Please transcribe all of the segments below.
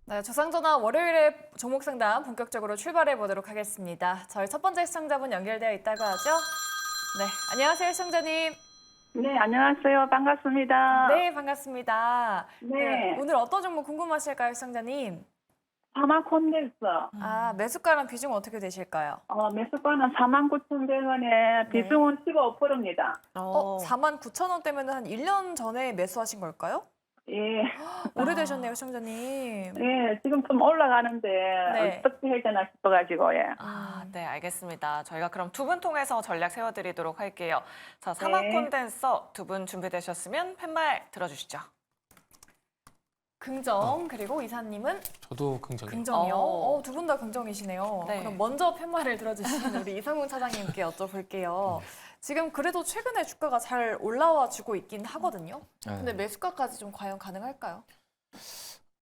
네, 저상전화 월요일에 종목 상담 본격적으로 출발해 보도록 하겠습니다. 저희 첫 번째 시청자분 연결되어 있다고 하죠? 네, 안녕하세요, 시청자님. 네, 안녕하세요. 반갑습니다. 네, 반갑습니다. 네, 네, 오늘 어떤 종목 궁금하실까요, 시청자님? 사마 콘덴서. 매수가랑 비중 어떻게 되실까요? 매수가는 49,100원에 네. 비중은 15%입니다. 49,000원대면 한 1년 전에 매수하신 걸까요? 예, 오래되셨네요, 시청자님. 예, 지금 좀 올라가는데 네. 어떻게 해야 되나 싶어가지고, 예. 네, 알겠습니다. 저희가 그럼 두 분 통해서 전략 세워드리도록 할게요. 자, 네. 사막 콘덴서 두 분 준비되셨으면 팻말 들어주시죠. 긍정, 그리고 이사님은 저도 긍정이요. 긍정이요. 두 분 다 긍정이시네요. 네. 그럼 먼저 팻말을 들어주신 우리 이상훈 차장님께 여쭤볼게요. 지금 그래도 최근에 주가가 잘 올라와 주고 있긴 하거든요. 근데 매수가까지 좀 과연 가능할까요?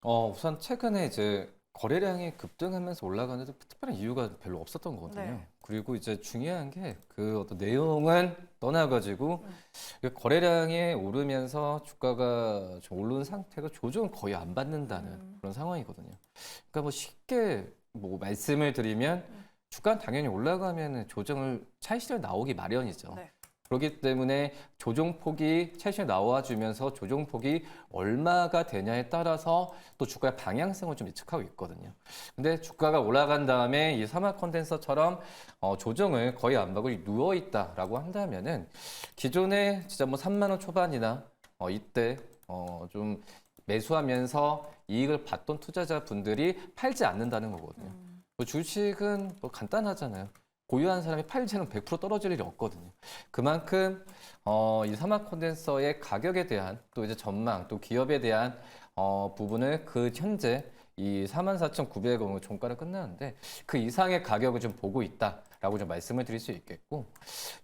우선 최근에 이제 거래량이 급등하면서 올라가는데 특별한 이유가 별로 없었던 거거든요. 네. 그리고 이제 중요한 게 그 어떤 내용은 떠나가지고 거래량이 오르면서 주가가 좀 오른 상태가 조정을 거의 안 받는다는 그런 상황이거든요. 그러니까 뭐 쉽게 뭐 말씀을 드리면 주가는 당연히 올라가면 조정을 차익실현 나오기 마련이죠. 네. 그렇기 때문에 조정폭이 차익실현 나와주면서 조정폭이 얼마가 되냐에 따라서 또 주가의 방향성을 좀 예측하고 있거든요. 근데 주가가 올라간 다음에 이 사막 컨덴서처럼 조정을 거의 안 받고 누워 있다라고 한다면은 기존에 진짜 뭐 3만 원 초반이나 이때 좀 매수하면서 이익을 봤던 투자자분들이 팔지 않는다는 거거든요. 뭐 주식은 뭐 간단하잖아요. 보유한 사람이 팔지는 100% 떨어질 일이 없거든요. 그만큼 이 사막 콘덴서의 가격에 대한 또 이제 전망, 또 기업에 대한 부분을 그 현재 이 44,900원으로 종가를 끝나는데 그 이상의 가격을 좀 보고 있다라고 좀 말씀을 드릴 수 있겠고,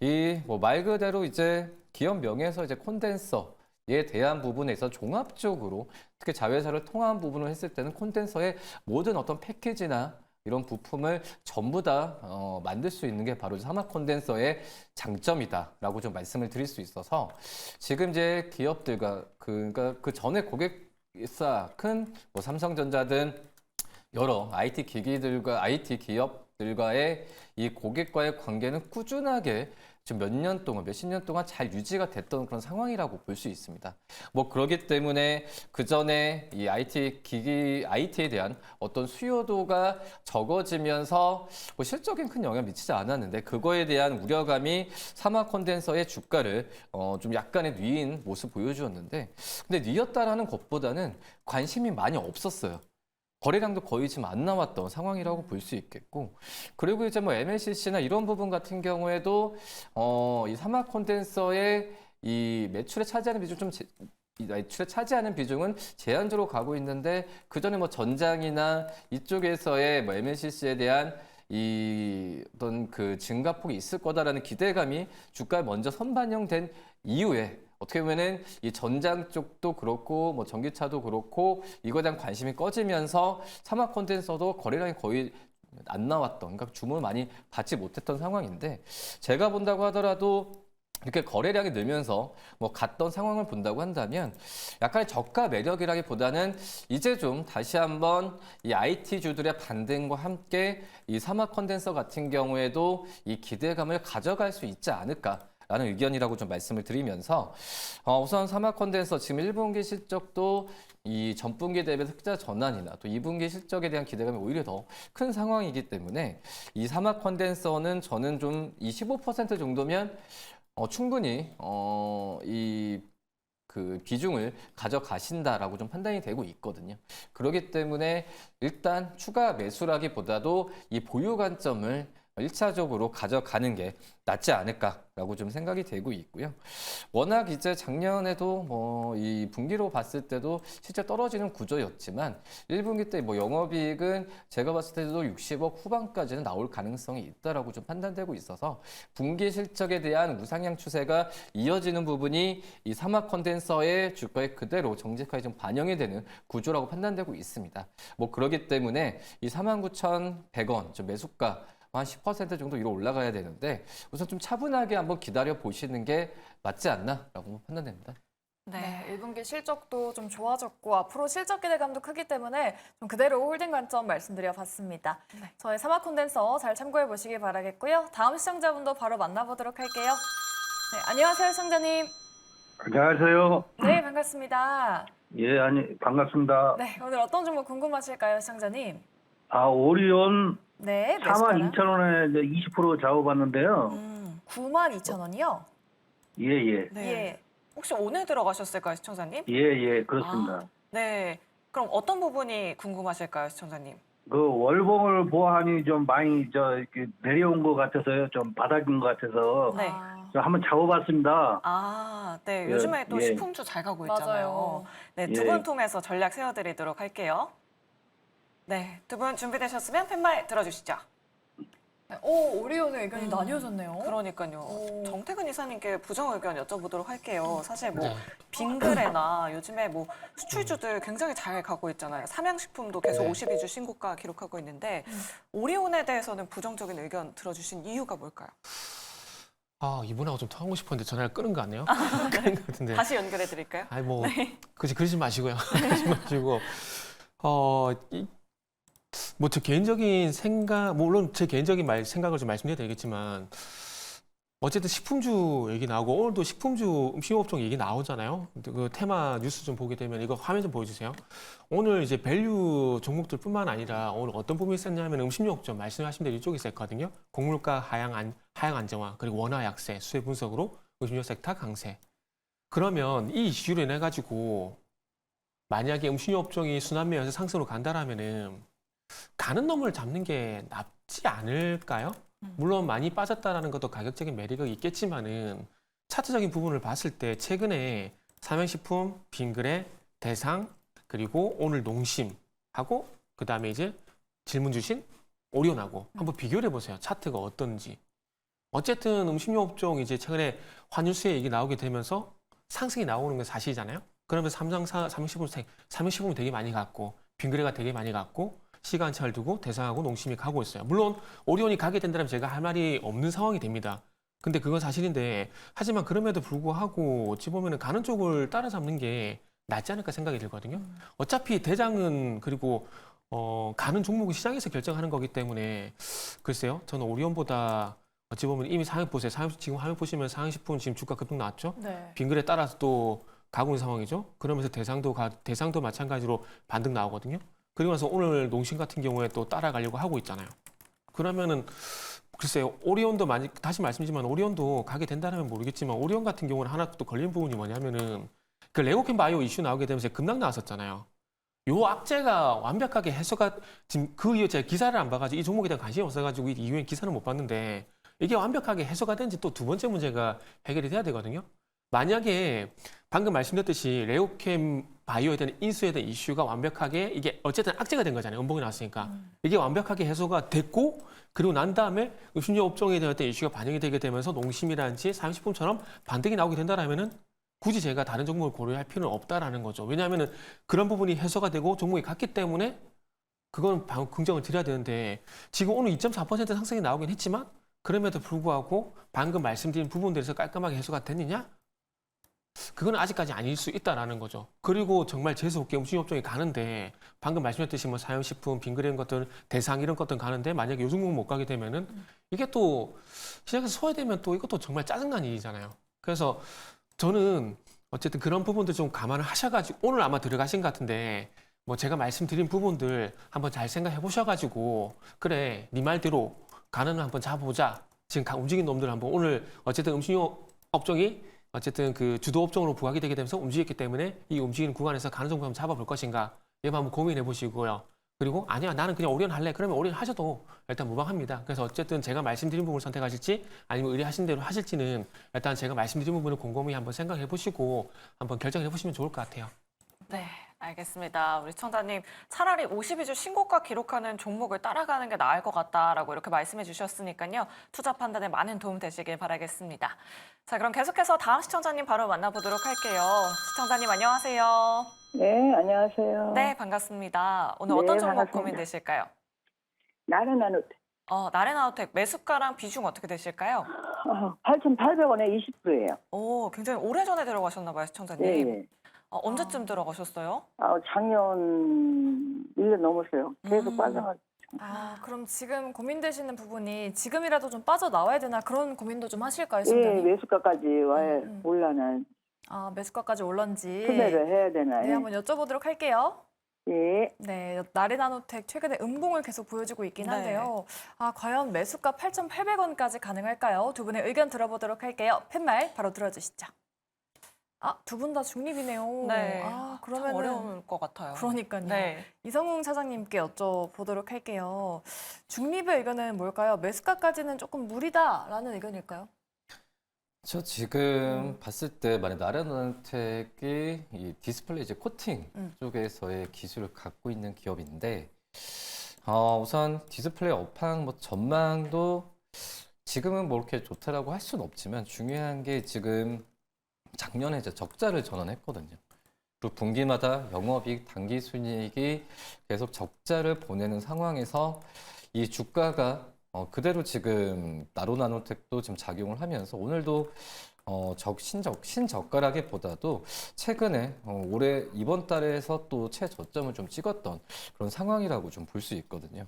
이 뭐 말 그대로 이제 기업 명에서 이제 콘덴서에 대한 부분에 있어 종합적으로 특히 자회사를 통한 부분을 했을 때는 콘덴서의 모든 어떤 패키지나 이런 부품을 전부 다 만들 수 있는 게 바로 사막 콘덴서의 장점이다라고 좀 말씀을 드릴 수 있어서 지금 이제 기업들과 그러니까 그 전에 고객사 큰 뭐 삼성전자든 여러 IT 기기들과 IT 기업들과의 이 고객과의 관계는 꾸준하게 지금 몇 년 동안, 몇십 년 동안 잘 유지가 됐던 그런 상황이라고 볼 수 있습니다. 뭐 그렇기 때문에 그 전에 이 IT에 대한 어떤 수요도가 적어지면서 뭐 실적엔 큰 영향 미치지 않았는데 그거에 대한 우려감이 사막 콘덴서의 주가를 좀 약간의 뉘인 모습 보여주었는데 근데 뉘었다라는 것보다는 관심이 많이 없었어요. 거래량도 거의 지금 안 나왔던 상황이라고 볼 수 있겠고, 그리고 이제 뭐 MLCC나 이런 부분 같은 경우에도 이 사막 콘덴서의 이 매출에 차지하는 비중 이 매출에 차지하는 비중은 제한적으로 가고 있는데 그 전에 뭐 전장이나 이쪽에서의 뭐 MLCC에 대한 이 어떤 그 증가폭이 있을 거다라는 기대감이 주가에 먼저 선반영된 이후에 어떻게 보면은 이 전장 쪽도 그렇고 뭐 전기차도 그렇고 이거에 대한 관심이 꺼지면서 사막 콘덴서도 거래량이 거의 안 나왔던, 그러니까 주문을 많이 받지 못했던 상황인데 제가 본다고 하더라도 이렇게 거래량이 늘면서 뭐 갔던 상황을 본다고 한다면 약간의 저가 매력이라기보다는 이제 좀 다시 한번 이 IT주들의 반등과 함께 이 사막 컨덴서 같은 경우에도 이 기대감을 가져갈 수 있지 않을까라는 의견이라고 좀 말씀을 드리면서 우선 사막 컨덴서 지금 1분기 실적도 이 전분기 대비해서 흑자 전환이나 또 2분기 실적에 대한 기대감이 오히려 더 큰 상황이기 때문에 이 사막 컨덴서는 저는 좀 이 15% 정도면 충분히 이 그 비중을 가져가신다라고 좀 판단이 되고 있거든요. 그렇기 때문에 일단 추가 매수라기보다도 이 보유 관점을 1차적으로 가져가는 게 낫지 않을까라고 좀 생각이 되고 있고요. 워낙 이제 작년에도 뭐 이 분기로 봤을 때도 실제 떨어지는 구조였지만 1분기 때 뭐 영업이익은 제가 봤을 때도 60억 후반까지는 나올 가능성이 있다라고 좀 판단되고 있어서 분기 실적에 대한 우상향 추세가 이어지는 부분이 이 사막 컨덴서의 주가에 그대로 정직하게 좀 반영이 되는 구조라고 판단되고 있습니다. 뭐 그렇기 때문에 이 49,100원 좀 매수가 한 10% 정도 위로 올라가야 되는데 우선 좀 차분하게 한번 기다려 보시는 게 맞지 않나라고 판단됩니다. 네, 1분기 실적도 좀 좋아졌고 앞으로 실적 기대감도 크기 때문에 좀 그대로 홀딩 관점 말씀드려 봤습니다. 네. 저희 사막 콘덴서 잘 참고해 보시기 바라겠고요. 다음 시청자분도 바로 만나보도록 할게요. 네, 안녕하세요, 시청자님. 안녕하세요. 네, 반갑습니다. 예, 아니, 반갑습니다. 네, 오늘 어떤 종목 궁금하실까요, 시청자님? 오리온 네, 42,000원에 20% 잡아봤는데요. 92,000원이요? 예, 예. 네. 예. 혹시 오늘 들어가셨을까요, 시청자님? 예, 예, 그렇습니다. 네. 그럼 어떤 부분이 궁금하실까요, 시청자님? 그 월봉을 보아하니 좀 많이 이렇게 내려온 것 같아서요. 좀 바닥인 것 같아서 네. 저 한번 잡아봤습니다. 네. 예, 요즘에 또 예. 식품주 잘 가고 있잖아요. 맞아요. 네, 예. 두 분 통해서 전략 세워드리도록 할게요. 네, 두 분 준비되셨으면 팻말 들어주시죠. 네, 오리온의 의견이 나뉘어졌네요. 그러니까요. 오. 정태근 이사님께 부정 의견 여쭤보도록 할게요. 사실 뭐 네. 빙그레나 요즘에 뭐 수출주들 굉장히 잘 가고 있잖아요. 삼양식품도 계속 네. 52주 신고가 기록하고 있는데 오리온에 대해서는 부정적인 의견 들어주신 이유가 뭘까요? 이분하고 좀 통하고 싶었는데 전화를 끊은 거 아니에요? 끊은 거 같은데. 다시 연결해 드릴까요? 아니 뭐 그러지 마시고요. 그러지 마시고 뭐 제 개인적인 생각, 물론 제 개인적인 생각을 좀 말씀드려야 되겠지만 어쨌든 식품주 얘기 나오고 오늘도 식품주 음식업종 얘기 나오잖아요. 그 테마 뉴스 좀 보게 되면 이거 화면 좀 보여주세요. 오늘 이제 밸류 종목들뿐만 아니라 오늘 어떤 부분이 있었냐면 음식료업종 말씀하신 대로 이쪽에 있었거든요. 곡물가 하향 안정화 그리고 원화 약세 수혜 분석으로 음식료 섹터 강세. 그러면 이 이슈로 인해 가지고 만약에 음식료 업종이 순환매에서 상승으로 간다라면은 가는 놈을 잡는 게 낫지 않을까요? 물론 많이 빠졌다라는 것도 가격적인 메리트가 있겠지만은 차트적인 부분을 봤을 때 최근에 삼양식품, 빙그레, 대상 그리고 오늘 농심하고 그 다음에 이제 질문 주신 오리온하고 한번 비교를 해보세요. 차트가 어떤지. 어쨌든 음식료 업종 이제 최근에 환율세 얘기 나오게 되면서 상승이 나오는 건 사실이잖아요. 그러면서 삼양식품이 되게 많이 갔고 빙그레가 되게 많이 갔고 시간차를 두고 대상하고 농심이 가고 있어요. 물론 오리온이 가게 된다면 제가 할 말이 없는 상황이 됩니다. 근데 그건 사실인데 하지만 그럼에도 불구하고 어찌 보면 가는 쪽을 따라잡는 게 낫지 않을까 생각이 들거든요. 어차피 대장은 그리고 가는 종목은 시장에서 결정하는 거기 때문에 글쎄요. 저는 오리온보다 어찌 보면 이미 상황 보세요. 지금 화면 보시면 상황식품 지금 주가 급등 나왔죠. 네. 빙그레 따라서 또 가고 있는 상황이죠. 그러면서 대상도 마찬가지로 반등 나오거든요. 그리고 나서 오늘 농심 같은 경우에 또 따라가려고 하고 있잖아요. 그러면은 글쎄요. 오리온도 다시 말씀드리지만 오리온도 가게 된다면 모르겠지만 오리온 같은 경우는 하나 또 걸린 부분이 뭐냐면은 그 레고캠 바이오 이슈 나오게 되면서 급락 나왔었잖아요. 요 악재가 완벽하게 해소가 지금 그 이후 제가 기사를 안 봐가지고 이 종목에 대한 관심이 없어가지고 이 이후에 기사를 못 봤는데 이게 완벽하게 해소가 된지 또 두 번째 문제가 해결이 돼야 되거든요. 만약에 방금 말씀드렸듯이 레오캠 바이오에 대한 인수에 대한 이슈가 완벽하게 이게 어쨌든 악재가 된 거잖아요. 음봉이 나왔으니까. 이게 완벽하게 해소가 됐고 그리고 난 다음에 음식료 업종에 대한 이슈가 반영이 되게 되면서 농심이라든지 삼식품처럼 반등이 나오게 된다라면은 굳이 제가 다른 종목을 고려할 필요는 없다라는 거죠. 왜냐하면은 그런 부분이 해소가 되고 종목이 갔기 때문에 그건 긍정을 드려야 되는데 지금 오늘 2.4% 상승이 나오긴 했지만 그럼에도 불구하고 방금 말씀드린 부분들에서 깔끔하게 해소가 됐느냐? 그건 아직까지 아닐 수 있다라는 거죠. 그리고 정말 재수없게 음식업종이 가는데 방금 말씀드렸듯이 뭐 사용식품, 빙그레 이런 것들, 대상 이런 것들 가는데 만약에 요 종목 못 가게 되면은 이게 또 시장에서 소외되면 또 이것도 정말 짜증난 일이잖아요. 그래서 저는 어쨌든 그런 부분들 좀 감안을 하셔가지고 오늘 아마 들어가신 것 같은데 뭐 제가 말씀드린 부분들 한번 잘 생각해 보셔가지고 그래 네 말대로 가는 한번 잡아보자. 지금 움직인 놈들 한번 오늘 어쨌든 음식료 업종이 어쨌든 그 주도 업종으로 부각이 되게 되면서 움직였기 때문에 이 움직이는 구간에서 가는 정도 한번 잡아볼 것인가 이거 한번 고민해 보시고요. 그리고 아니야 나는 그냥 오리온 할래. 그러면 오리온 하셔도 일단 무방합니다. 그래서 어쨌든 제가 말씀드린 부분을 선택하실지 아니면 의뢰하신 대로 하실지는 일단 제가 말씀드린 부분을 곰곰이 한번 생각해 보시고 한번 결정해 보시면 좋을 것 같아요. 네, 알겠습니다. 우리 시청자님 차라리 52주 신고가 기록하는 종목을 따라가는 게 나을 것 같다라고 이렇게 말씀해 주셨으니까요. 투자 판단에 많은 도움 되시길 바라겠습니다. 자, 그럼 계속해서 다음 시청자님 바로 만나보도록 할게요. 시청자님 안녕하세요. 네, 안녕하세요. 네, 반갑습니다. 오늘 네, 어떤 종목 반갑습니다. 고민되실까요? 나는 나래나우텍 매수가랑 비중 어떻게 되실까요? 8,800원에 20%예요. 오, 굉장히 오래전에 들어가셨나 봐요, 시청자님. 예, 예. 언제쯤 들어가셨어요? 작년 1년 넘었어요. 계속 음. 빠져가지고. 그럼 지금 고민되시는 부분이 지금이라도 좀 빠져나와야 되나 그런 고민도 좀 하실까요, 예, 시청자님? 매수가까지 와야 음. 올라나 매수가까지 올런지. 투매를 해야 되나. 네, 한번 여쭤보도록 할게요. 예. 네, 나래나노텍 최근에 음봉을 계속 보여주고 있긴 네. 한데요. 과연 매수가 8,800원까지 가능할까요? 두 분의 의견 들어보도록 할게요. 팻말 바로 들어주시죠. 두 분 다 중립이네요. 네. 참 그러면 어려울 것 같아요. 그러니까요. 네. 이성웅 차장님께 여쭤보도록 할게요. 중립의 의견은 뭘까요? 매수가까지는 조금 무리다라는 의견일까요? 저 지금 봤을 때 만약 나래나우텍이 이 디스플레이 이제 코팅 쪽에서의 기술을 갖고 있는 기업인데 우선 디스플레이 업황 뭐 전망도 지금은 뭐 이렇게 좋다라고 할 수는 없지만 중요한 게 지금 작년에 이제 적자를 전환했거든요. 그리고 분기마다 영업이익, 당기순이익이 계속 적자를 보내는 상황에서 이 주가가 그대로 지금 나로나노텍도 지금 작용을 하면서 오늘도 신저가라기보다도 최근에 올해 이번 달에서 또 최저점을 좀 찍었던 그런 상황이라고 좀 볼 수 있거든요.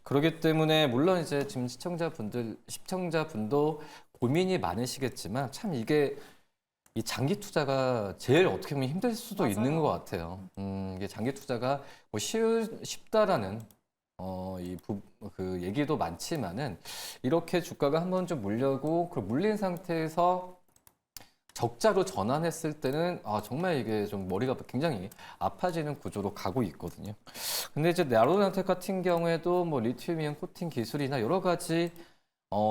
그렇기 때문에 물론 이제 지금 시청자분도 고민이 많으시겠지만 참 이게 이 장기 투자가 제일 어떻게 보면 힘들 수도 있는 것 같아요. 이게 장기 투자가 뭐 쉽다라는 그 얘기도 많지만은 이렇게 주가가 한번 좀 물려고 그 물린 상태에서 적자로 전환했을 때는 정말 이게 좀 머리가 굉장히 아파지는 구조로 가고 있거든요. 근데 이제 나로나텍 같은 경우에도 뭐 리튬이온 코팅 기술이나 여러 가지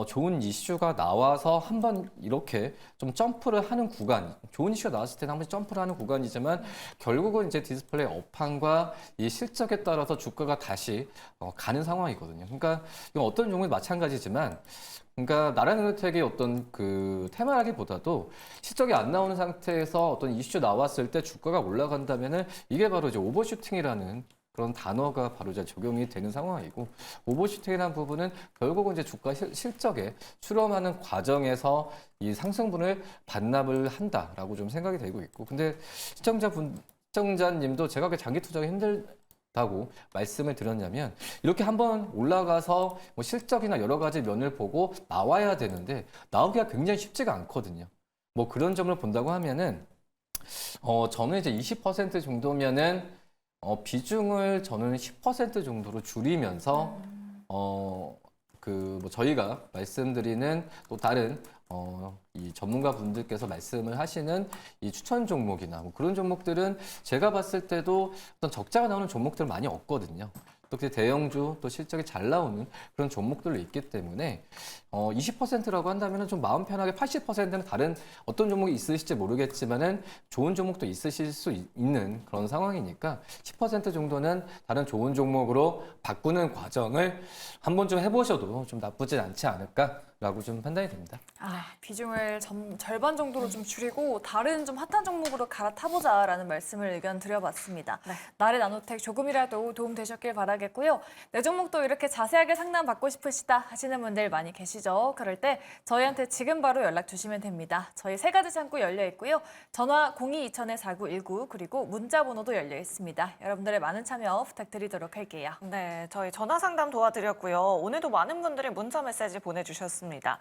좋은 이슈가 나와서 한번 이렇게 좀 점프를 하는 구간, 좋은 이슈가 나왔을 때는 한번 점프를 하는 구간이지만 결국은 이제 디스플레이 업황과 이 실적에 따라서 주가가 다시 가는 상황이거든요. 그러니까 이건 어떤 종류도 마찬가지지만 그러니까 나래나우텍의 어떤 그 테마라기보다도 실적이 안 나오는 상태에서 어떤 이슈 나왔을 때 주가가 올라간다면은 이게 바로 이제 오버슈팅이라는 그런 단어가 바로 이제 적용이 되는 상황이고 오버슈팅이라는 부분은 결국은 이제 주가 실적에 수렴하는 과정에서 이 상승분을 반납을 한다라고 좀 생각이 되고 있고 근데 시청자님도 제가 장기 투자가 힘들다고 말씀을 드렸냐면 이렇게 한번 올라가서 뭐 실적이나 여러 가지 면을 보고 나와야 되는데 나오기가 굉장히 쉽지가 않거든요. 뭐 그런 점을 본다고 하면은 저는 이제 20% 정도면은 비중을 저는 10% 정도로 줄이면서 뭐 저희가 말씀드리는 또 다른 이 전문가 분들께서 말씀을 하시는 이 추천 종목이나 뭐 그런 종목들은 제가 봤을 때도 어떤 적자가 나오는 종목들 많이 없거든요. 또 대형주 또 실적이 잘 나오는 그런 종목들도 있기 때문에 20%라고 한다면 좀 마음 편하게 80%는 다른 어떤 종목이 있으실지 모르겠지만은 좋은 종목도 있으실 수 있는 그런 상황이니까 10% 정도는 다른 좋은 종목으로 바꾸는 과정을 한번 좀 해보셔도 좀 나쁘진 않지 않을까라고 좀 판단이 됩니다. 비중을 절반 정도로 좀 줄이고 다른 좀 핫한 종목으로 갈아타보자라는 말씀을 의견 드려봤습니다. 네. 나래나노텍 조금이라도 도움 되셨길 바라겠고요. 내 종목도 이렇게 자세하게 상담받고 싶으시다 하시는 분들 많이 계시죠? 그럴 때 저희한테 지금 바로 연락 주시면 됩니다. 저희 3가지 창구 열려 있고요. 전화 02-2000-4919 그리고 문자 번호도 열려 있습니다. 여러분들의 많은 참여 부탁드리도록 할게요. 네, 저희 전화 상담 도와드렸고요. 오늘도 많은 분들이 문자 메시지 보내주셨습니다.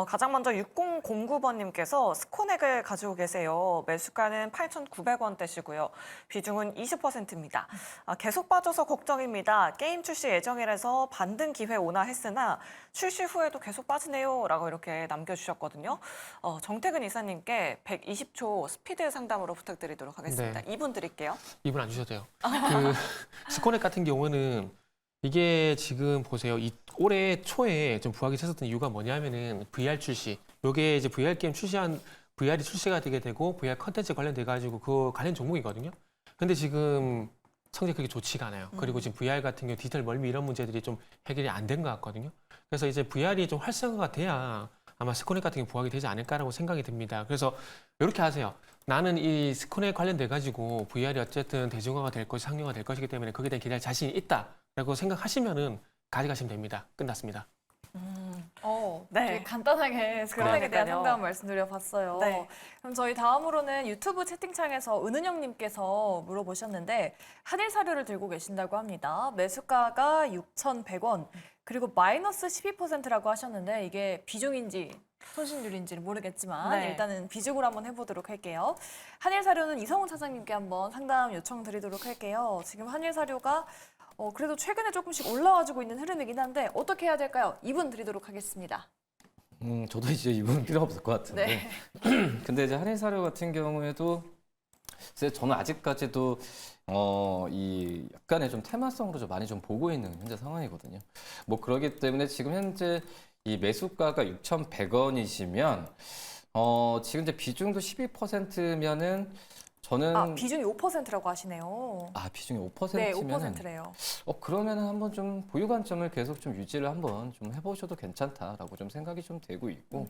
가장 먼저 6009번님께서 스코넥을 가지고 계세요. 매수가는 8,900원대시고요. 비중은 20%입니다. 계속 빠져서 걱정입니다. 게임 출시 예정이라서 반등 기회 오나 했으나 출시 후에도 계속 빠지네요. 라고 이렇게 남겨주셨거든요. 정태근 이사님께 120초 스피드 상담으로 부탁드리도록 하겠습니다. 네. 2분 드릴게요. 이분 안 주셔도 돼요. 그 스코넥 같은 경우는 이게 지금 보세요. 올해 초에 좀 부각이 쳤었던 이유가 뭐냐면은 VR 출시. 요게 이제 VR 게임 VR이 출시가 되게 되고 VR 컨텐츠 관련돼 가지고 그 관련 종목이거든요. 근데 지금 성적이 그렇게 좋지가 않아요. 그리고 지금 VR 같은 경우 디지털 멀미 이런 문제들이 좀 해결이 안 된 것 같거든요. 그래서 이제 VR이 좀 활성화가 돼야 아마 스코넥 같은 경우 부각이 되지 않을까라고 생각이 듭니다. 그래서 이렇게 하세요. 나는 이 스코넥 관련돼 가지고 VR이 어쨌든 대중화가 될 것이 상용화 될 것이기 때문에 거기에 대한 기대할 자신이 있다라고 생각하시면은 가져가시면 됩니다. 끝났습니다. 네. 되게 간단하게 스크린에 대한 그러니까요. 상담 말씀드려봤어요. 네. 그럼 저희 다음으로는 유튜브 채팅창에서 은은영님께서 물어보셨는데 한일 사료를 들고 계신다고 합니다. 매수가가 6,100원 그리고 마이너스 12%라고 하셨는데 이게 비중인지 손실률인지는 모르겠지만 네. 일단은 비중으로 한번 해보도록 할게요. 한일 사료는 이성훈 사장님께 한번 상담 요청드리도록 할게요. 지금 한일 사료가 그래도 최근에 조금씩 올라와주고 있는 흐름이긴 한데 어떻게 해야 될까요? 2분 드리도록 하겠습니다. 저도 이제 이분 필요 없을 것 같은데. 네. 근데 이제 한일사료 같은 경우에도 글쎄 저는 아직까지도 이 약간의 좀 테마성으로 좀 많이 좀 보고 있는 현재 상황이거든요. 뭐 그러기 때문에 지금 현재 이 매수가가 6,100원이시면 지금 이제 비중도 12%면은 저는 비중이 5%라고 하시네요. 비중이 네, 5%면은 5%래요. 그러면은 한번 좀 보유 관점을 계속 좀 유지를 한번 좀 해보셔도 괜찮다라고 좀 생각이 좀 되고 있고.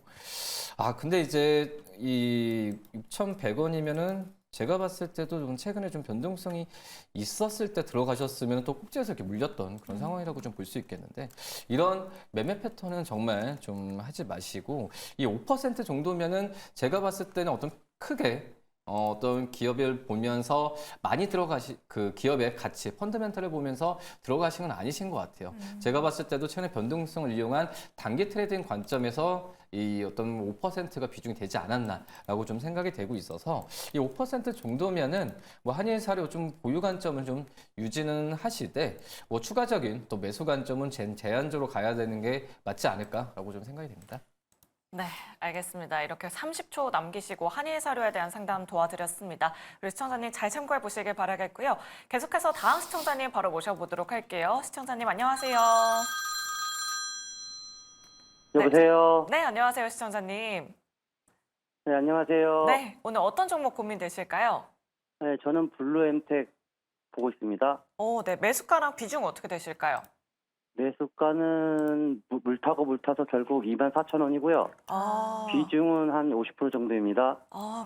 근데 이제 이 6,100원이면은 제가 봤을 때도 좀 최근에 좀 변동성이 있었을 때 들어가셨으면 또 꼭지에서 이렇게 물렸던 그런 상황이라고 좀 볼 수 있겠는데 이런 매매 패턴은 정말 좀 하지 마시고 이 5% 정도면은 제가 봤을 때는 어떤 크게 어떤 기업을 보면서 많이 그 기업의 가치, 펀더멘털을 보면서 들어가신 건 아니신 것 같아요. 제가 봤을 때도 최근에 변동성을 이용한 단기 트레이딩 관점에서 이 어떤 5%가 비중이 되지 않았나라고 좀 생각이 되고 있어서 이 5% 정도면은 뭐 한일사료 좀 보유 관점을 좀 유지는 하시되 뭐 추가적인 또 매수 관점은 제한적으로 가야 되는 게 맞지 않을까라고 좀 생각이 됩니다. 네, 알겠습니다. 이렇게 30초 남기시고 한일 사료에 대한 상담 도와드렸습니다. 우리 시청자님 잘 참고해 보시길 바라겠고요. 계속해서 다음 시청자님 바로 모셔보도록 할게요. 시청자님 안녕하세요. 여보세요. 네, 안녕하세요, 시청자님. 네, 안녕하세요. 네, 오늘 어떤 종목 고민되실까요? 네, 저는 블루엠텍 보고 있습니다. 네, 매수가랑 비중 어떻게 되실까요? 매수가는 물 타서 결국 24,000원이고요. 비중은 한 50% 정도입니다.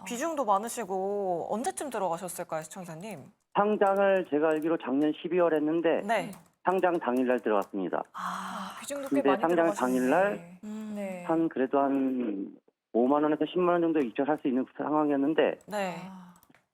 비중도 많으시고 언제쯤 들어가셨을까요, 시청자님? 상장을 제가 알기로 작년 12월 했는데 네. 상장 당일날 들어갔습니다. 비중도 꽤 근데 많이 상장 들어가셨는데. 당일날 네. 그래도 한 5만 원에서 10만 원 정도 입찰할 수 있는 상황이었는데 네.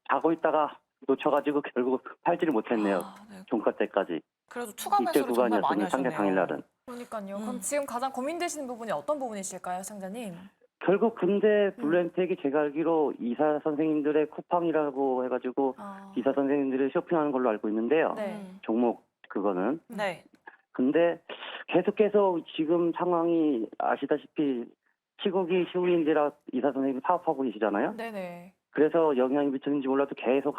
자고 있다가 놓쳐가지고 결국 팔지를 못했네요. 네. 종가 때까지. 그래도 추가 이때 매수를 정말 많이 구간이었거든요. 상장 하셨네요. 당일날은. 그러니까요. 그럼 지금 가장 고민되시는 부분이 어떤 부분이실까요, 상자님? 결국 근데 블루엠텍이 제가 알기로 이사 선생님들의 쿠팡이라고 해가지고 이사 선생님들이 쇼핑하는 걸로 알고 있는데요. 네. 종목 그거는. 네. 근데 계속해서 지금 상황이 아시다시피 시국이 시국인지라 이사 선생님이 사업하고 계시잖아요. 네네. 그래서 영향이 미쳤는지 몰라도 계속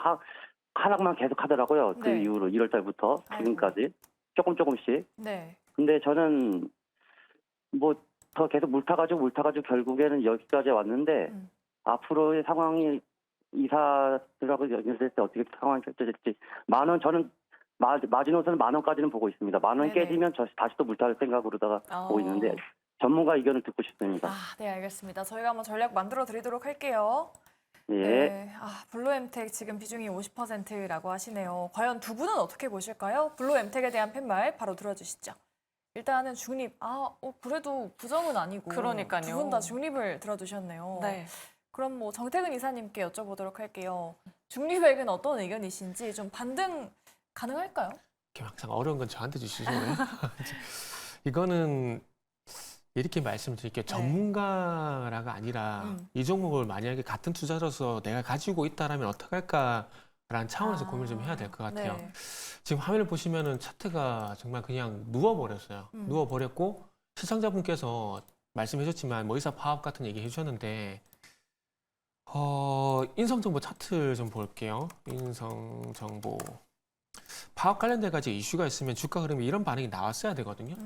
하락만 계속 하더라고요. 그 네. 이후로 1월 달부터 지금까지 조금씩. 네. 근데 근데 저는 뭐 더 계속 물 타가지고 결국에는 여기까지 왔는데 앞으로의 상황이 이사들하고 연결될 때 어떻게 상황이 펼쳐질지 저는 마지노선은 10,000원까지는 보고 있습니다. 10,000원 네네. 깨지면 다시 또 물탈 생각으로다가 보고 있는데 전문가 의견을 듣고 싶습니다. 네, 알겠습니다. 저희가 한번 전략 만들어 드리도록 할게요. 예. 네. 블루엠텍 지금 비중이 50%라고 하시네요. 과연 두 분은 어떻게 보실까요? 블루엠텍에 대한 팻말 바로 들어주시죠. 일단은 중립. 그래도 부정은 아니고. 그러니까요. 두 분 다 중립을 들어주셨네요. 네. 그럼 뭐 정태근 이사님께 여쭤보도록 할게요. 중립에게는 어떤 의견이신지 좀 반등 가능할까요? 항상 어려운 건 저한테 주시죠. 이거는 이렇게 말씀드릴게요. 전문가라가 아니라 이 종목을 만약에 같은 투자로서 내가 가지고 있다라면 어떡할까라는 차원에서 고민을 좀 해야 될 것 같아요. 네. 지금 화면을 보시면은 차트가 정말 그냥 누워버렸어요. 누워버렸고 시청자분께서 말씀해주셨지만 뭐 의사 파업 같은 얘기 해주셨는데 인성정보 차트를 좀 볼게요. 인성정보 파업 관련돼 가지고 이슈가 있으면 주가 흐름이 이런 반응이 나왔어야 되거든요.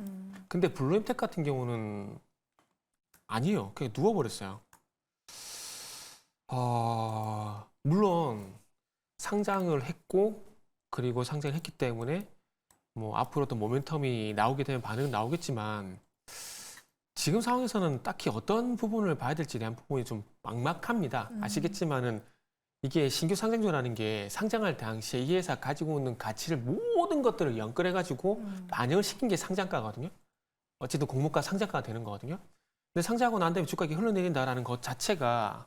근데 블루엠텍 같은 경우는 아니에요. 그냥 누워버렸어요. 물론 상장을 했고 그리고 상장을 했기 때문에 뭐 앞으로 또 모멘텀이 나오게 되면 반응은 나오겠지만 지금 상황에서는 딱히 어떤 부분을 봐야 될지에 대한 부분이 좀 막막합니다. 아시겠지만은 이게 신규 상장주라는 게 상장할 당시에 이 회사 가지고 있는 가치를 모든 것들을 연결해가지고 반영을 시킨 게 상장가거든요. 어쨌든 공모가 상장가가 되는 거거든요. 근데 상장하고 난 다음에 주가가 흘러내린다라는 것 자체가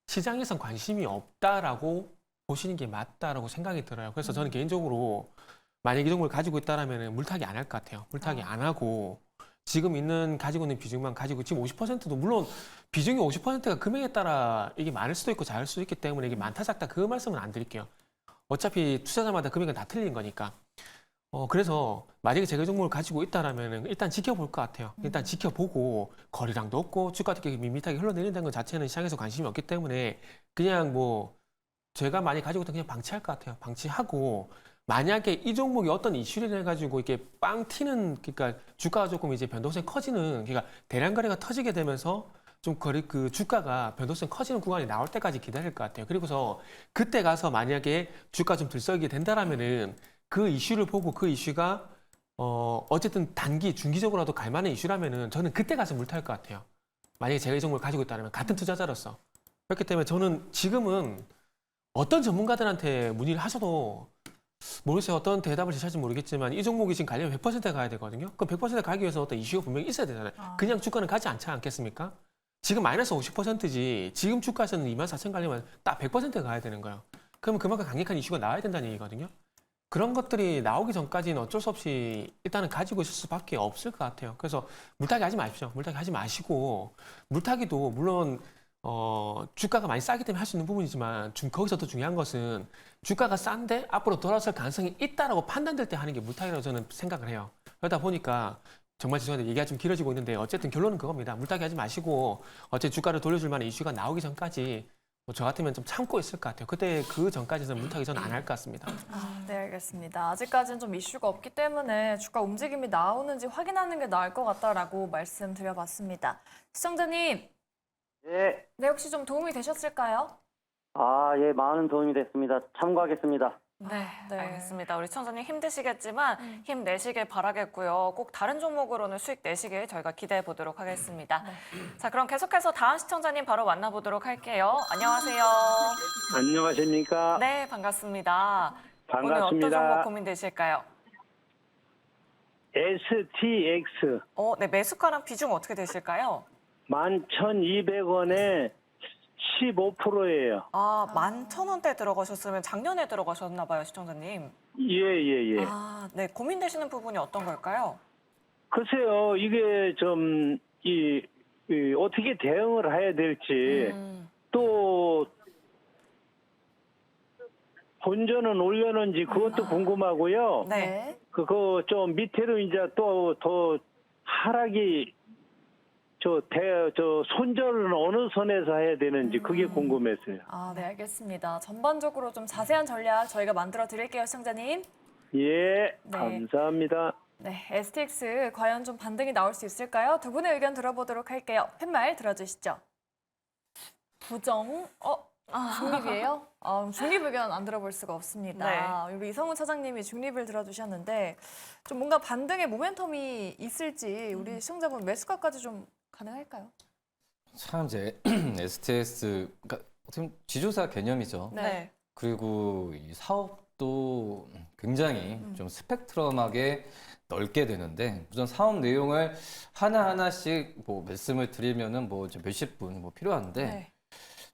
시장에선 관심이 없다라고 보시는 게 맞다라고 생각이 들어요. 그래서 저는 개인적으로 만약에 이 종목을 가지고 있다라면 물타기 안 할 것 같아요. 물타기 안 하고 지금 가지고 있는 비중만 가지고 지금 50%도 물론 비중이 50%가 금액에 따라 이게 많을 수도 있고 작을 수도 있기 때문에 이게 많다 작다 그 말씀은 안 드릴게요. 어차피 투자자마다 금액은 다 틀린 거니까. 그래서 만약에 제가 이 종목을 가지고 있다라면 일단 지켜볼 것 같아요. 일단 지켜보고 거래량도 없고 주가도 이렇게 밋밋하게 흘러내린다는 것 자체는 시장에서 관심이 없기 때문에 그냥 뭐 제가 많이 가지고 있다 그냥 방치할 것 같아요. 방치하고 만약에 이 종목이 어떤 이슈를 해가지고 이게 빵 튀는 그러니까 주가가 조금 이제 변동성이 커지는 그러니까 대량 거래가 터지게 되면서 좀 그 주가가 변동성 커지는 구간이 나올 때까지 기다릴 것 같아요. 그리고서 그때 가서 만약에 주가 좀 들썩이게 된다라면은 그 이슈를 보고 그 이슈가 어쨌든 단기 중기적으로라도 갈 만한 이슈라면은 저는 그때 가서 물탈 것 같아요. 만약에 제가 이 종목을 가지고 있다면 같은 투자자로서 그렇기 때문에 저는 지금은 어떤 전문가들한테 문의를 하셔도 모르겠어요. 어떤 대답을 주실지 모르겠지만 이 종목이 지금 가려면 100% 가야 되거든요. 그럼 100% 가기 위해서 어떤 이슈가 분명히 있어야 되잖아요. 그냥 주가는 가지 않지 않겠습니까? 지금 마이너스 50%지 지금 주가에서는 24,000 가려면 딱 100% 가야 되는 거예요. 그러면 그만큼 강력한 이슈가 나와야 된다는 얘기거든요. 그런 것들이 나오기 전까지는 어쩔 수 없이 일단은 가지고 있을 수밖에 없을 것 같아요. 그래서 물타기 하지 마십시오. 물타기 하지 마시고 물타기도 물론 주가가 많이 싸기 때문에 할 수 있는 부분이지만 거기서 더 중요한 것은 주가가 싼데 앞으로 돌아설 가능성이 있다라고 판단될 때 하는 게 물타기라고 저는 생각을 해요. 그러다 보니까 정말 죄송한데 얘기가 좀 길어지고 있는데 어쨌든 결론은 그겁니다. 물타기 하지 마시고 어쨌든 주가를 돌려줄 만한 이슈가 나오기 전까지 저 같으면 좀 참고 있을 것 같아요. 그때 그 전까지는 물타기 저는 안 할 것 같습니다. 네, 알겠습니다. 아직까지는 좀 이슈가 없기 때문에 주가 움직임이 나오는지 확인하는 게 나을 것 같다라고 말씀드려봤습니다. 시청자님, 예. 네, 혹시 좀 도움이 되셨을까요? 예, 많은 도움이 됐습니다. 참고하겠습니다. 네, 네. 알겠습니다. 우리 시청자님 힘드시겠지만 힘내시길 바라겠고요. 꼭 다른 종목으로는 수익 내시길 저희가 기대해 보도록 하겠습니다. 자, 그럼 계속해서 다음 시청자님 바로 만나보도록 할게요. 안녕하세요. 안녕하십니까? 네, 반갑습니다. 오늘 어떤 반갑습니다. 종목 고민되실까요? STX 네, 매수가랑 비중 어떻게 되실까요? 11,200원에 15%예요. 11,000원대 들어가셨으면 작년에 들어가셨나 봐요, 시청자님. 예. 네, 고민되시는 부분이 어떤 걸까요? 글쎄요, 이게 좀, 어떻게 대응을 해야 될지, 또, 본전은 올려놓은지 그것도 궁금하고요. 네. 그거 좀 밑으로 이제 또 더 하락이, 손절은 어느 선에서 해야 되는지 그게 궁금했어요. 네, 알겠습니다. 전반적으로 좀 자세한 전략 저희가 만들어 드릴게요, 시청자님. 예, 네. 감사합니다. 네, STX 과연 좀 반등이 나올 수 있을까요? 두 분의 의견 들어보도록 할게요. 팻말 들어주시죠. 부정, 중립이에요? 중립 의견 안 들어볼 수가 없습니다. 우리 이성훈 차장님이 중립을 들어주셨는데 좀 뭔가 반등의 모멘텀이 있을지 우리 시청자분 매수가까지 좀 가능할까요? 참 이제 STS 그러니까 어떻게 보면 지주사 개념이죠. 네. 그리고 이 사업도 굉장히 좀 스펙트럼하게 넓게 되는데 우선 사업 내용을 하나하나씩 뭐 말씀을 드리면은 뭐 이제 몇십 분 뭐 필요한데 네.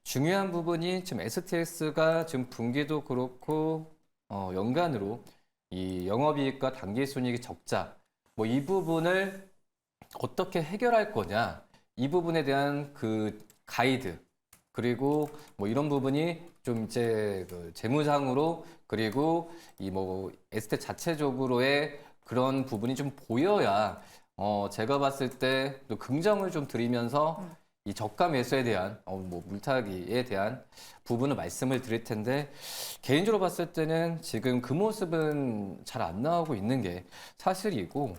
중요한 부분이 지금 STX가 지금 분기도 그렇고 연간으로 이 영업이익과 당기순이익 적자 뭐 이 부분을 어떻게 해결할 거냐 이 부분에 대한 그 가이드 그리고 뭐 이런 부분이 좀 이제 그 재무상으로 그리고 이 뭐 에스테 자체적으로의 그런 부분이 좀 보여야 제가 봤을 때 또 긍정을 좀 드리면서 이 저가 매수에 대한 뭐 물타기에 대한 부분을 말씀을 드릴 텐데 개인적으로 봤을 때는 지금 그 모습은 잘 안 나오고 있는 게 사실이고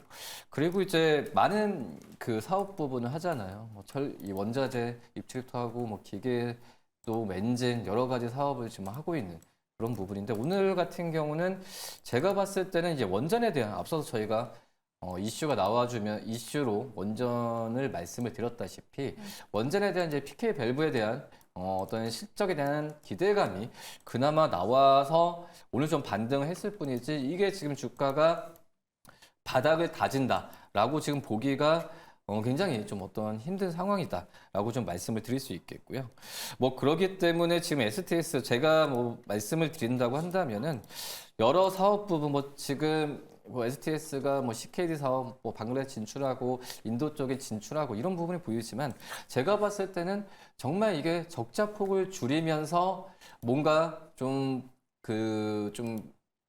그리고 이제 많은 그 사업 부분을 하잖아요. 뭐 이 원자재 입출도 하고 뭐 기계 또 엔진 여러 가지 사업을 지금 하고 있는 그런 부분인데 오늘 같은 경우는 제가 봤을 때는 이제 원전에 대한 앞서서 저희가 이슈가 나와주면 이슈로 원전을 말씀을 드렸다시피 원전에 대한 이제 PK 밸브에 대한 어떤 실적에 대한 기대감이 그나마 나와서 오늘 좀 반등을 했을 뿐이지 이게 지금 주가가 바닥을 다진다라고 지금 보기가 굉장히 좀 어떤 힘든 상황이다라고 좀 말씀을 드릴 수 있겠고요. 뭐 그렇기 때문에 지금 STS 제가 뭐 말씀을 드린다고 한다면은 여러 사업 부분 뭐 지금 뭐 STS가 뭐 CKD 사업 뭐 방글라데시 진출하고 인도 쪽에 진출하고 이런 부분이 보이지만 제가 봤을 때는 정말 이게 적자폭을 줄이면서 뭔가 좀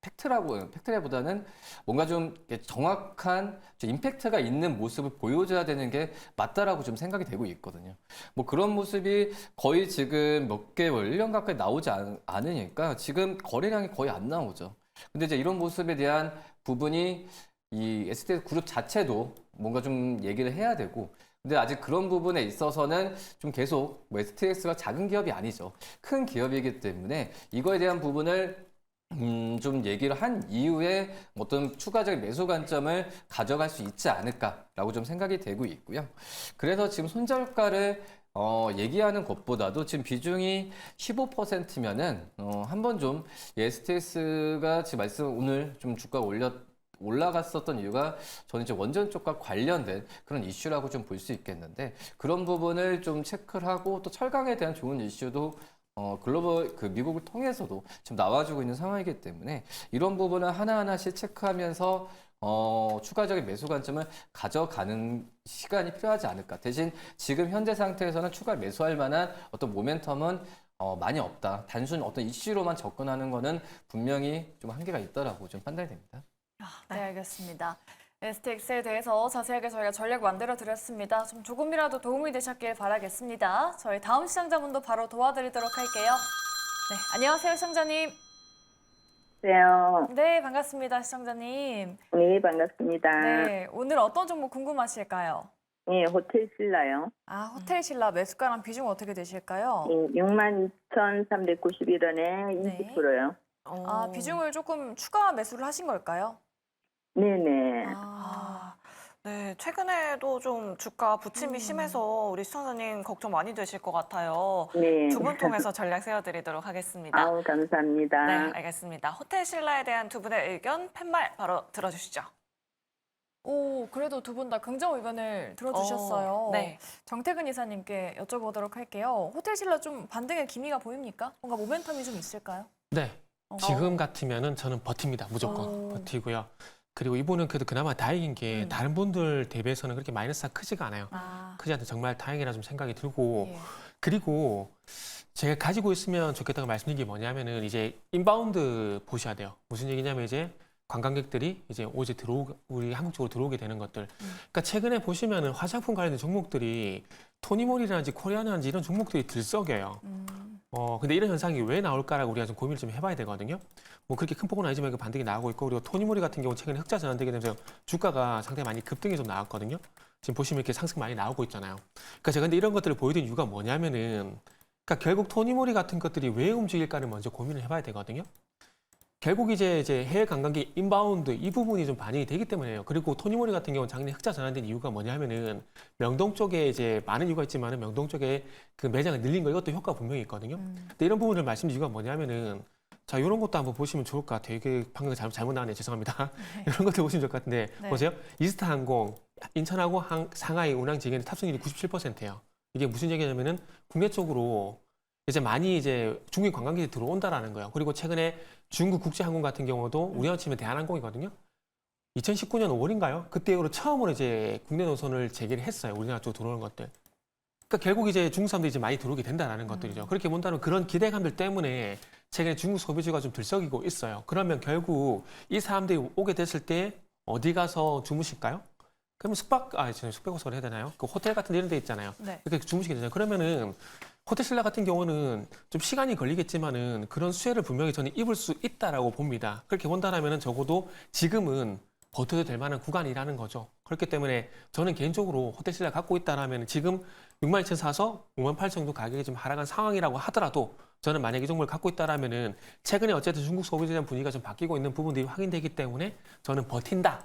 팩트라보다는 뭔가 좀 정확한 좀 임팩트가 있는 모습을 보여줘야 되는 게 맞다라고 좀 생각이 되고 있거든요. 뭐 그런 모습이 거의 지금 몇 개월, 1년 가까이 나오지 않으니까 지금 거래량이 거의 안 나오죠. 근데 이제 이런 모습에 대한 부분이 이 STS 그룹 자체도 뭔가 좀 얘기를 해야 되고 근데 아직 그런 부분에 있어서는 좀 계속 뭐 STS가 작은 기업이 아니죠. 큰 기업이기 때문에 이거에 대한 부분을 좀 얘기를 한 이후에 어떤 추가적인 매수 관점을 가져갈 수 있지 않을까라고 좀 생각이 되고 있고요. 그래서 지금 손절가를 얘기하는 것보다도 지금 비중이 15%면은 한번 좀 STS가 지금 오늘 좀 주가가 올라갔었던 이유가 저는 이제 원전 쪽과 관련된 그런 이슈라고 좀 볼 수 있겠는데 그런 부분을 좀 체크를 하고 또 철강에 대한 좋은 이슈도 글로벌 미국을 통해서도 지금 나와주고 있는 상황이기 때문에 이런 부분을 하나하나씩 체크하면서 추가적인 매수 관점을 가져가는 시간이 필요하지 않을까. 대신 지금 현재 상태에서는 추가 매수할 만한 어떤 모멘텀은 많이 없다. 단순 어떤 이슈로만 접근하는 거는 분명히 좀 한계가 있다라고 좀 판단이 됩니다. 네, 알겠습니다. STX에 대해서 자세하게 저희가 전략 만들어 드렸습니다. 좀 조금이라도 도움이 되셨길 바라겠습니다. 저희 다음 시청자분도 바로 도와드리도록 할게요. 네, 안녕하세요, 시청자님. 안녕하세요. 네, 반갑습니다, 시청자님. 네, 반갑습니다. 네, 오늘 어떤 종목 궁금하실까요? 네, 호텔 신라요. 아, 호텔 신라 매수가랑 비중 어떻게 되실까요? 네, 62,391원에 네. 20%요. 아, 비중을 조금 추가 매수를 하신 걸까요? 네네. 아, 네, 최근에도 좀 주가 부침이 심해서 우리 시청자님 걱정 많이 되실 것 같아요. 네. 두 분 통해서 전략 세워드리도록 하겠습니다. 아우, 감사합니다. 네, 알겠습니다. 호텔 신라에 대한 두 분의 의견 팻말 바로 들어주시죠. 오, 그래도 두 분 다 긍정 의견을 들어주셨어요. 네. 정태근 이사님께 여쭤보도록 할게요. 호텔 신라 좀 반등의 기미가 보입니까? 뭔가 모멘텀이 좀 있을까요? 네. 지금 같으면은 저는 버팁니다. 무조건 오. 버티고요. 그리고 이분은 그래도 그나마 다행인 게 음. 다른 분들 대비해서는 그렇게 마이너스가 크지가 않아요. 아, 크지 않아서 정말 다행이라 좀 생각이 들고 예. 그리고 제가 가지고 있으면 좋겠다고 말씀드린 게 뭐냐면은 이제 인바운드 보셔야 돼요. 무슨 얘기냐면 이제 관광객들이 이제 우리 한국 쪽으로 들어오게 되는 것들. 그러니까 최근에 보시면은 화장품 관련된 종목들이 토니모리라든지 코리아나든지 이런 종목들이 들썩여요. 근데 이런 현상이 왜 나올까라고 우리가 좀 고민을 좀 해봐야 되거든요. 뭐 그렇게 큰 폭은 아니지만 그 반등이 나오고 있고 그리고 토니모리 같은 경우 최근에 흑자 전환되게 되면서 주가가 상당히 많이 급등이 좀 나왔거든요. 지금 보시면 이렇게 상승 많이 나오고 있잖아요. 그러니까 제가 근데 이런 것들을 보여드린 이유가 뭐냐면은 그러니까 결국 토니모리 같은 것들이 왜 움직일까를 먼저 고민을 해봐야 되거든요. 결국 이제 해외 관광객 인바운드 이 부분이 좀 반영이 되기 때문에요. 그리고 토니모리 같은 경우는 작년에 흑자 전환된 이유가 뭐냐면은 명동 쪽에 이제 많은 이유가 있지만은 명동 쪽에 그 매장을 늘린 거 이것도 효과가 분명히 있거든요. 근데 이런 부분을 말씀드린 이유가 뭐냐면은 자, 이런 것도 한번 보시면 좋을 것 같아요. 이게 방금 잘못 나왔네요. 죄송합니다. 이런 것들 보시면 좋을 것 같은데 네. 보세요. 이스타항공 인천하고 상하이 운항 재개는 탑승률이 97%예요. 이게 무슨 얘기냐면은 국내 쪽으로 이제 많이 이제 중국 관광객이 들어온다라는 거예요. 그리고 최근에 중국 국제항공 같은 경우도 우리나라 치면 대한항공이거든요. 2019년 5월인가요? 그때 이후로 처음으로 이제 국내 노선을 재개를 했어요. 우리나라 쪽으로 들어오는 것들. 그러니까 결국 이제 중국 사람들이 이제 많이 들어오게 된다라는 것들이죠. 그렇게 본다면 그런 기대감들 때문에 최근에 중국 소비주가 좀 들썩이고 있어요. 그러면 결국 이 사람들이 오게 됐을 때 어디 가서 주무실까요? 그러면 숙박업소를 해야 되나요? 그 호텔 같은 데 이런 데 있잖아요. 네. 이렇게 주무시게 되잖아요. 그러면은 호텔 신라 같은 경우는 좀 시간이 걸리겠지만은 그런 수혜를 분명히 저는 입을 수 있다라고 봅니다. 그렇게 본다라면은 적어도 지금은 버텨도 될 만한 구간이라는 거죠. 그렇기 때문에 저는 개인적으로 호텔 신라 갖고 있다라면 지금 62,000 사서 58,000 정도 가격이 좀 하락한 상황이라고 하더라도 저는 만약에 이 종목을 갖고 있다라면은 최근에 어쨌든 중국 소비자에 대한 분위기가 좀 바뀌고 있는 부분들이 확인되기 때문에 저는 버틴다,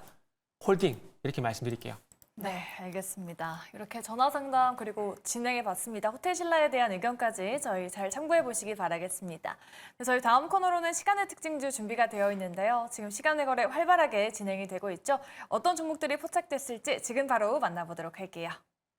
홀딩 이렇게 말씀드릴게요. 네, 알겠습니다. 이렇게 전화 상담 그리고 진행해 봤습니다. 호텔 신라에 대한 의견까지 저희 잘 참고해 보시기 바라겠습니다. 저희 다음 코너로는 시간의 특징주 준비가 되어 있는데요. 지금 시간의 거래 활발하게 진행이 되고 있죠. 어떤 종목들이 포착됐을지 지금 바로 만나보도록 할게요.